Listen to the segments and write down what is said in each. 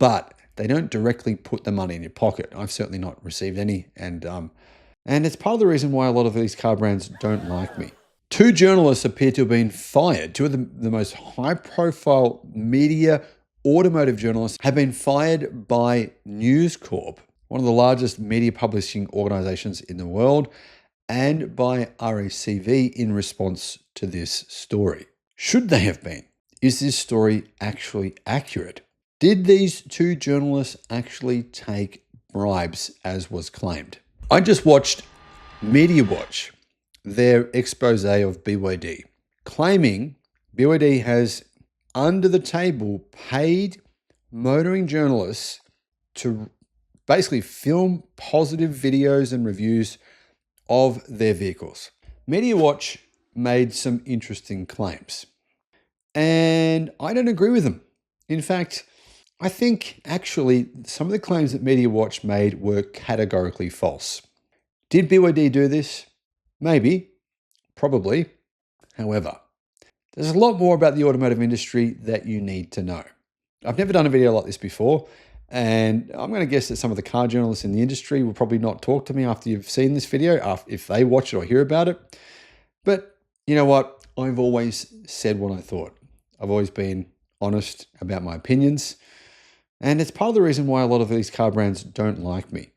but they don't directly put the money in your pocket. I've certainly not received any, and it's part of the reason why a lot of these car brands don't like me. Two journalists appear to have been fired. Two of the most high-profile media automotive journalists have been fired by News Corp, one of the largest media publishing organizations in the world, and by RACV in response to this story. Should they have been? Is this story actually accurate? Did these two journalists actually take bribes as was claimed? I just watched Mediawatch, their expose of BYD, claiming BYD has under the table paid motoring journalists to basically film positive videos and reviews of their vehicles. Mediawatch made some interesting claims, and I don't agree with them. In fact, I think actually some of the claims that Mediawatch made were categorically false. Did BYD do this? Maybe, probably. However, there's a lot more about the automotive industry that you need to know. I've never done a video like this before, and I'm going to guess that some of the car journalists in the industry will probably not talk to me after you've seen this video, if they watch it or hear about it. But you know what? I've always said what I thought. I've always been honest about my opinions, and it's part of the reason why a lot of these car brands don't like me.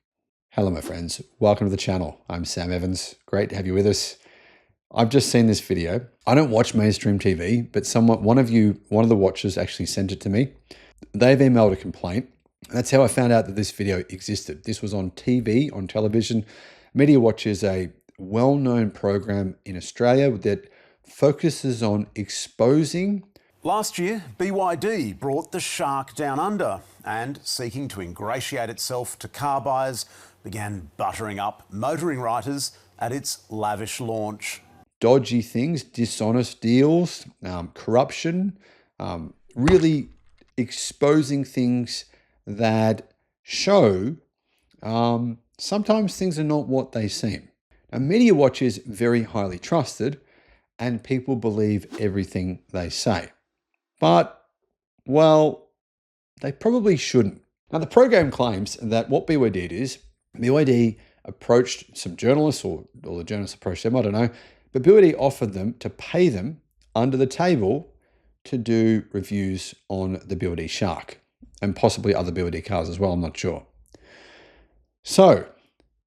Hello, my friends. Welcome to the channel. I'm Sam Evans. Great to have you with us. I've just seen this video. I don't watch mainstream TV, but one of the watchers actually sent it to me. They've emailed a complaint. That's how I found out that this video existed. This was on TV, on television. Mediawatch is a well-known program in Australia that focuses on exposing. Last year, BYD brought the shark down under and, seeking to ingratiate itself to car buyers, began buttering up motoring writers at its lavish launch. Dodgy things, dishonest deals, corruption, really exposing things that show sometimes things are not what they seem. Now, Mediawatch is very highly trusted and people believe everything they say. But, well, they probably shouldn't. Now, the program claims that what BYD did is BYD approached some journalists, or the journalists approached them, I don't know, but BYD offered them to pay them under the table to do reviews on the BYD Shark and possibly other BYD cars as well, I'm not sure. So,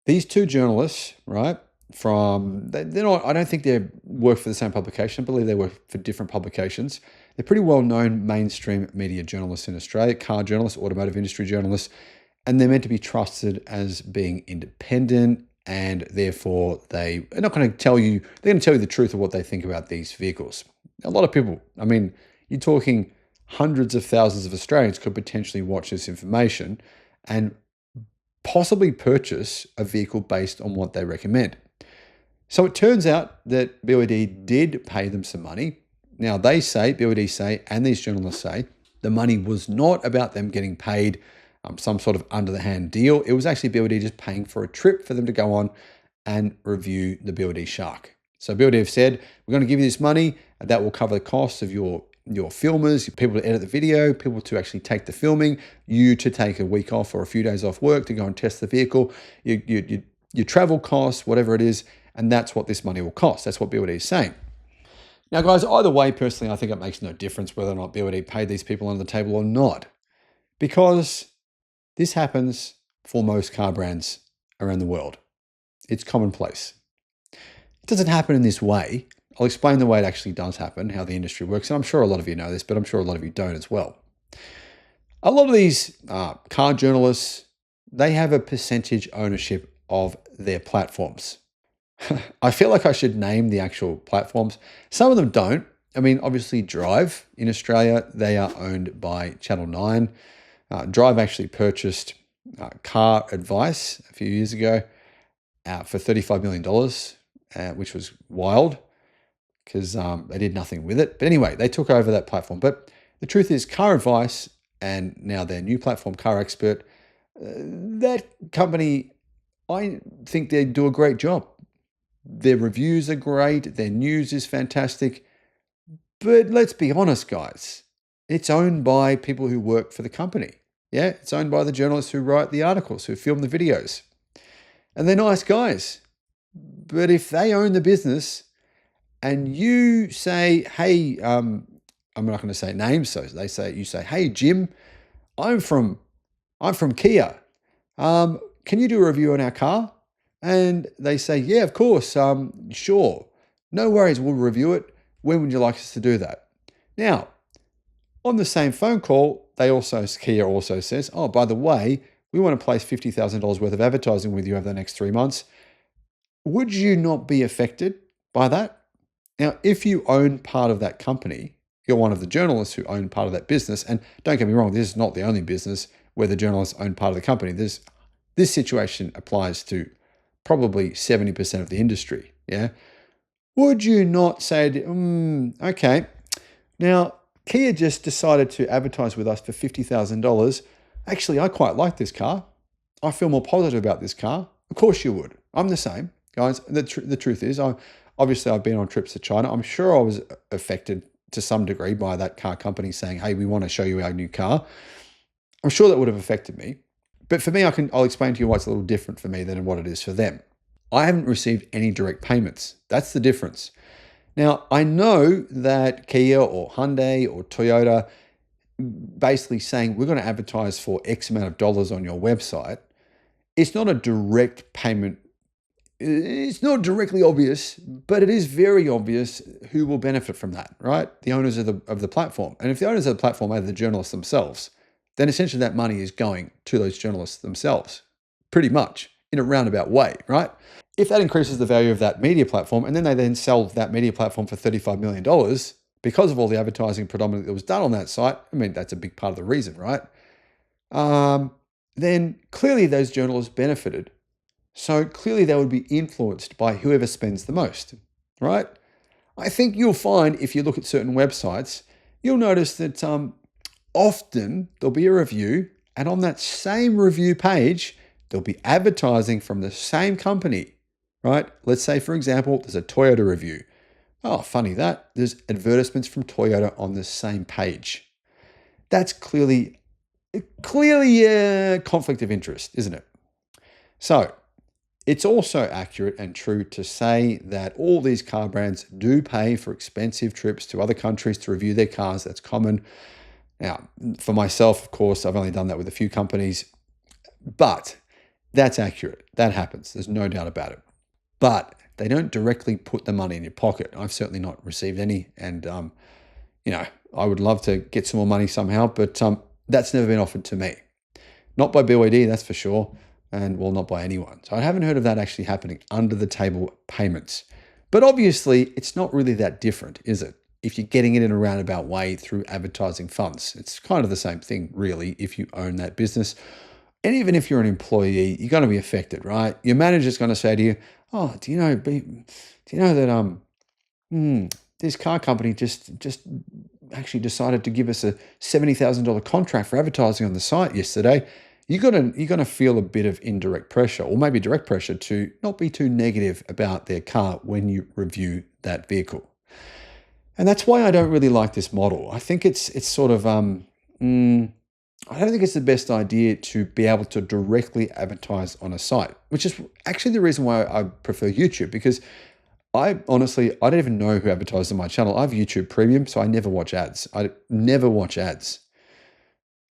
these two journalists, right, they're not, I don't think they work for the same publication. I believe they work for different publications. They're pretty well-known mainstream media journalists in Australia, car journalists, automotive industry journalists, and they're meant to be trusted as being independent, and therefore they're not going to tell you, they're going to tell you the truth of what they think about these vehicles. A lot of people, I mean, you're talking hundreds of thousands of Australians could potentially watch this information and possibly purchase a vehicle based on what they recommend. So it turns out that BYD did pay them some money. Now BYD say, and these journalists say, the money was not about them getting paid some sort of under-the-hand deal. It was actually BYD just paying for a trip for them to go on and review the BYD Shark. So BYD have said, we're going to give you this money, and that will cover the costs of your filmers, people to edit the video, people to actually take the filming, you to take a week off or a few days off work to go and test the vehicle, your travel costs, whatever it is, and that's what this money will cost. That's what BYD is saying. Now, guys, either way, personally, I think it makes no difference whether or not BYD paid these people under the table or not, because this happens for most car brands around the world. It's commonplace. It doesn't happen in this way. I'll explain the way it actually does happen, how the industry works, and I'm sure a lot of you know this, but I'm sure a lot of you don't as well. A lot of these car journalists, they have a percentage ownership of their platforms. I feel like I should name the actual platforms. Some of them don't. I mean, obviously Drive in Australia, they are owned by Channel 9. Drive actually purchased Car Advice a few years ago for $35 million, which was wild because they did nothing with it. But anyway, they took over that platform. But the truth is Car Advice and now their new platform, Car Expert, that company, I think they do a great job. Their reviews are great. Their news is fantastic. But let's be honest, guys. It's owned by people who work for the company. Yeah, it's owned by the journalists who write the articles, who film the videos. And they're nice guys. But if they own the business and you say, hey, I'm not going to say names, so you say, hey, Jim, I'm from Kia. Can you do a review on our car? And they say, yeah, of course, sure. No worries, we'll review it. When would you like us to do that? Now, on the same phone call, Kia also says, oh, by the way, we want to place $50,000 worth of advertising with you over the next 3 months. Would you not be affected by that? Now, if you own part of that company, you're one of the journalists who own part of that business. And don't get me wrong, this is not the only business where the journalists own part of the company. This situation applies to probably 70% of the industry. Yeah. Would you not say, okay, now Kia just decided to advertise with us for $50,000. Actually, I quite like this car. I feel more positive about this car. Of course you would. I'm the same, guys. The truth is, obviously I've been on trips to China. I'm sure I was affected to some degree by that car company saying, hey, we want to show you our new car. I'm sure that would have affected me. But for me, I'll explain to you why it's a little different for me than what it is for them. I haven't received any direct payments. That's the difference. Now, I know that Kia or Hyundai or Toyota basically saying we're going to advertise for X amount of dollars on your website. It's not a direct payment. It's not directly obvious, but it is very obvious who will benefit from that, right? The owners of the platform. And if the owners of the platform are the journalists themselves, then essentially that money is going to those journalists themselves, pretty much in a roundabout way, right? If that increases the value of that media platform, and then they then sell that media platform for $35 million because of all the advertising predominantly that was done on that site, I mean, that's a big part of the reason, right? Then clearly those journalists benefited. So clearly they would be influenced by whoever spends the most, right? I think you'll find if you look at certain websites, you'll notice that often there'll be a review, and on that same review page, there'll be advertising from the same company, right? Let's say, for example, there's a Toyota review. Oh, funny that. There's advertisements from Toyota on the same page. That's clearly a conflict of interest, isn't it? So it's also accurate and true to say that all these car brands do pay for expensive trips to other countries to review their cars. That's common. Now, for myself, of course, I've only done that with a few companies, but that's accurate. That happens. There's no doubt about it. But they don't directly put the money in your pocket. I've certainly not received any. And, I would love to get some more money somehow, but that's never been offered to me. Not by BYD, that's for sure. And well, not by anyone. So I haven't heard of that actually happening under the table payments. But obviously, it's not really that different, is it? If you're getting it in a roundabout way through advertising funds, it's kind of the same thing, really, if you own that business. And even if you're an employee, you're going to be affected, right? Your manager's going to say to you, oh, do you know that this car company just actually decided to give us a $70,000 contract for advertising on the site yesterday? You're gonna feel a bit of indirect pressure, or maybe direct pressure, to not be too negative about their car when you review that vehicle. And that's why I don't really like this model. I think it's sort of I don't think it's the best idea to be able to directly advertise on a site, which is actually the reason why I prefer YouTube, because I don't even know who advertises on my channel. I have YouTube Premium, so I never watch ads. I never watch ads.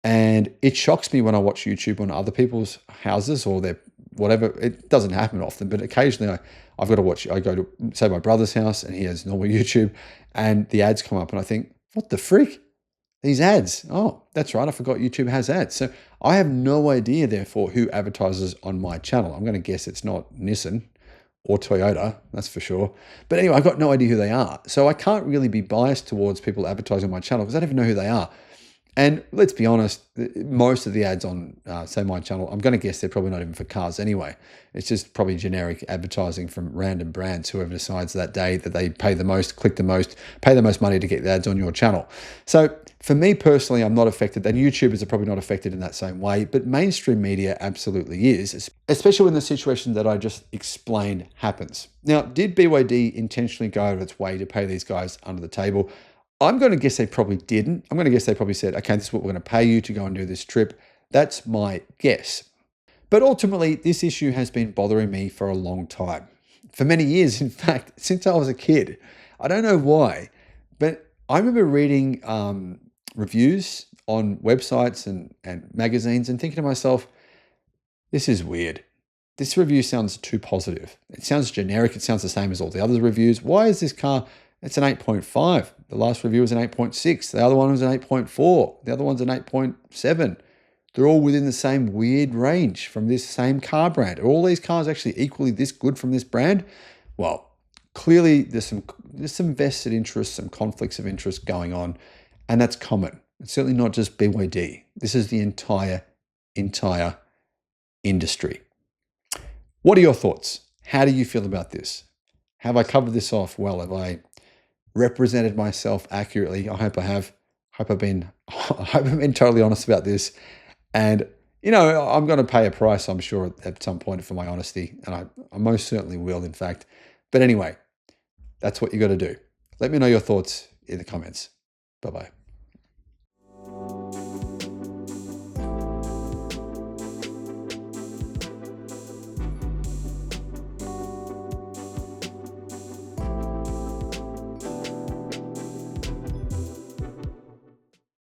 And it shocks me when I watch YouTube on other people's houses or their whatever. It doesn't happen often, but occasionally I've got to watch. I go to, say, my brother's house and he has normal YouTube, and the ads come up and I think, what the freak? These ads. Oh, that's right. I forgot YouTube has ads. So I have no idea, therefore, who advertises on my channel. I'm going to guess it's not Nissan or Toyota, that's for sure. But anyway, I've got no idea who they are. So I can't really be biased towards people advertising on my channel because I don't even know who they are. And let's be honest, most of the ads on, say, my channel, I'm going to guess they're probably not even for cars anyway. It's just probably generic advertising from random brands, whoever decides that day that they pay the most, click the most, pay the most money to get the ads on your channel. So for me personally, I'm not affected, and YouTubers are probably not affected in that same way, but mainstream media absolutely is, especially when the situation that I just explained happens. Now, did BYD intentionally go out of its way to pay these guys under the table? I'm going to guess they probably didn't. I'm going to guess they probably said, okay, this is what we're going to pay you to go and do this trip. That's my guess. But ultimately, this issue has been bothering me for a long time. For many years, in fact, since I was a kid. I don't know why, but I remember reading reviews on websites and magazines and thinking to myself, this is weird. This review sounds too positive. It sounds generic. It sounds the same as all the other reviews. Why is this car? It's an 8.5. The last review was an 8.6. The other one was an 8.4. The other one's an 8.7. They're all within the same weird range from this same car brand. Are all these cars actually equally this good from this brand? Well, clearly there's some vested interests, some conflicts of interest going on, and that's common. It's certainly not just BYD. This is the entire industry. What are your thoughts? How do you feel about this? Have I covered this off well? Have I represented myself accurately? I hope I have. I hope I've been totally honest about this. And, I'm going to pay a price, I'm sure, at some point for my honesty. And I most certainly will, in fact. But anyway, that's what you got to do. Let me know your thoughts in the comments. Bye-bye.